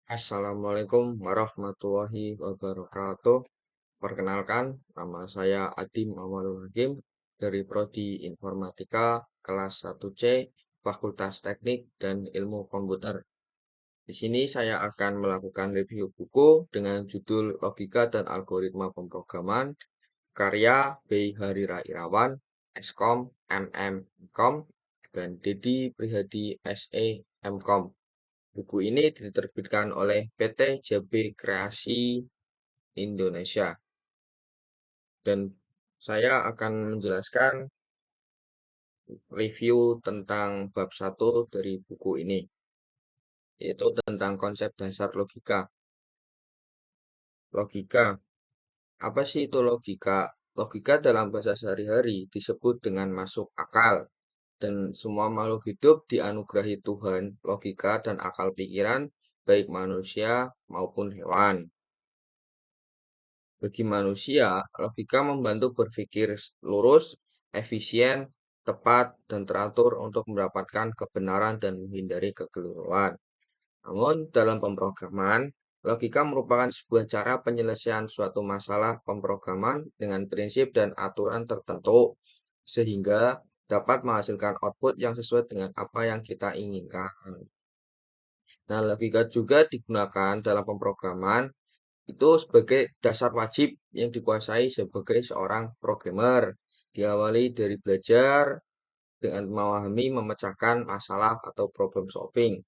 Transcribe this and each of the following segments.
Assalamualaikum warahmatullahi wabarakatuh. Perkenalkan, nama saya Adim Amalul Hakim dari Prodi Informatika kelas 1C Fakultas Teknik dan Ilmu Komputer. Di sini saya akan melakukan review buku dengan judul Logika dan Algoritma Pemrograman karya B. Harira Irawan, Skom, MM Kom, dan Dedi Prihadi SE Mkom. Buku ini diterbitkan oleh PT JB Kreasi Indonesia dan saya akan menjelaskan review tentang bab 1 dari buku ini, yaitu tentang konsep dasar logika. Logika, apa sih itu logika? Logika dalam bahasa sehari-hari disebut dengan masuk akal, dan semua makhluk hidup dianugerahi Tuhan logika dan akal pikiran, baik manusia maupun hewan. Bagi manusia, logika membantu berpikir lurus, efisien, tepat, dan teratur untuk mendapatkan kebenaran dan menghindari kekeliruan. Namun, dalam pemrograman, logika merupakan sebuah cara penyelesaian suatu masalah pemrograman dengan prinsip dan aturan tertentu, sehingga dapat menghasilkan output yang sesuai dengan apa yang kita inginkan. Nah, logika juga digunakan dalam pemrograman itu sebagai dasar wajib yang dikuasai sebagai seorang programmer. Diawali dari belajar dengan memahami memecahkan masalah atau problem solving.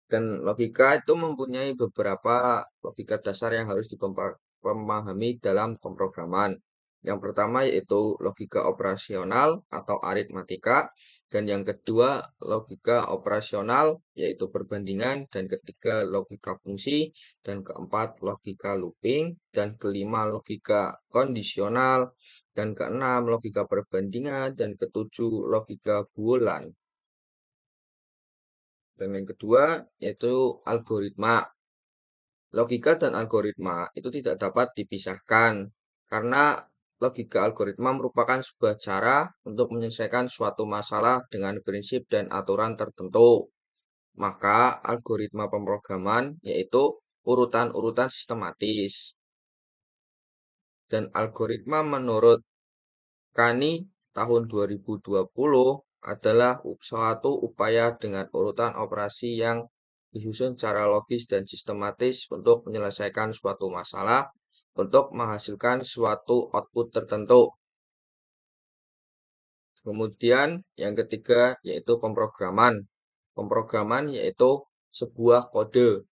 Dan logika itu mempunyai beberapa logika dasar yang harus dipahami dalam pemrograman. Yang pertama yaitu logika operasional atau aritmatika, dan yang kedua logika operasional yaitu perbandingan, dan ketiga logika fungsi, dan keempat logika looping, dan kelima logika kondisional, dan keenam logika perbandingan, dan ketujuh logika boolean. Dan yang kedua yaitu algoritma. Logika dan algoritma itu tidak dapat dipisahkan karena logika algoritma merupakan sebuah cara untuk menyelesaikan suatu masalah dengan prinsip dan aturan tertentu. Maka algoritma pemrograman yaitu urutan-urutan sistematis. Dan algoritma menurut Kani tahun 2020 adalah suatu upaya dengan urutan operasi yang disusun secara logis dan sistematis untuk menyelesaikan suatu masalah untuk menghasilkan suatu output tertentu. Kemudian yang ketiga yaitu pemrograman. Pemrograman yaitu sebuah kode,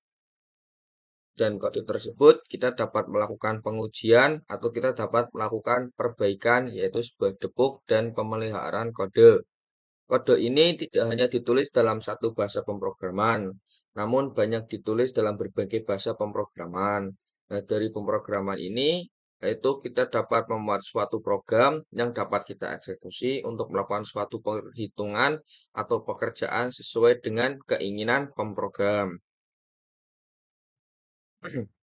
dan kode tersebut kita dapat melakukan pengujian atau kita dapat melakukan perbaikan yaitu sebuah debug dan pemeliharaan kode. Kode ini tidak hanya ditulis dalam satu bahasa pemrograman, namun banyak ditulis dalam berbagai bahasa pemrograman. Nah, dari pemrograman ini, yaitu kita dapat membuat suatu program yang dapat kita eksekusi untuk melakukan suatu perhitungan atau pekerjaan sesuai dengan keinginan pemrogram.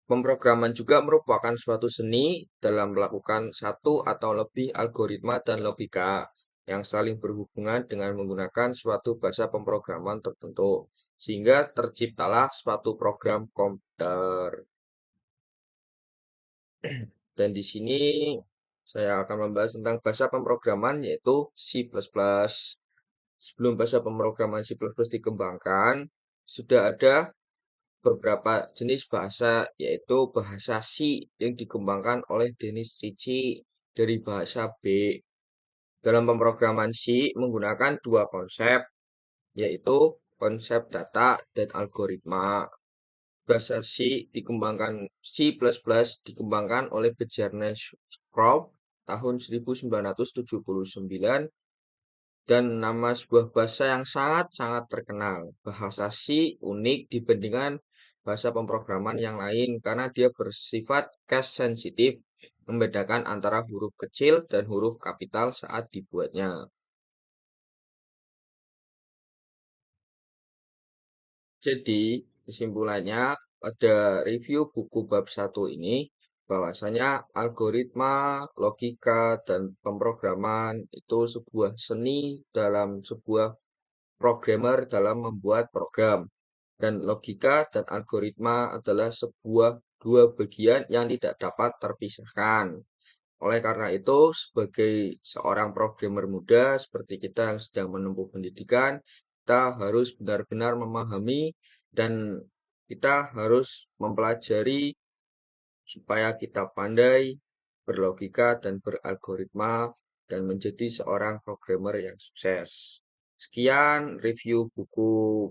Pemrograman juga merupakan suatu seni dalam melakukan satu atau lebih algoritma dan logika yang saling berhubungan dengan menggunakan suatu bahasa pemrograman tertentu, sehingga terciptalah suatu program komputer. Dan di sini saya akan membahas tentang bahasa pemrograman yaitu C++. Sebelum bahasa pemrograman C++ dikembangkan, sudah ada beberapa jenis bahasa, yaitu bahasa C yang dikembangkan oleh Dennis Ritchie dari bahasa B. Dalam pemrograman C menggunakan dua konsep, yaitu konsep data dan algoritma. Bahasa C++ dikembangkan oleh Bjarne Schroup tahun 1979, dan nama sebuah bahasa yang sangat-sangat terkenal. Bahasa C unik dibandingkan bahasa pemrograman yang lain karena dia bersifat case sensitif, membedakan antara huruf kecil dan huruf kapital saat dibuatnya. Jadi, kesimpulannya pada review buku bab 1 ini, bahwasanya algoritma, logika, dan pemrograman itu sebuah seni dalam sebuah programmer dalam membuat program. Dan logika dan algoritma adalah dua bagian yang tidak dapat terpisahkan. Oleh karena itu, sebagai seorang programmer muda seperti kita yang sedang menempuh pendidikan, kita harus benar-benar memahami dan kita harus mempelajari supaya kita pandai berlogika dan beralgoritma dan menjadi seorang programmer yang sukses. Sekian review buku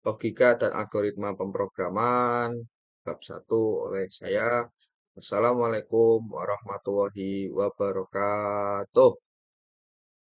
Logika dan Algoritma Pemrograman bab 1 oleh saya. Wassalamualaikum warahmatullahi wabarakatuh.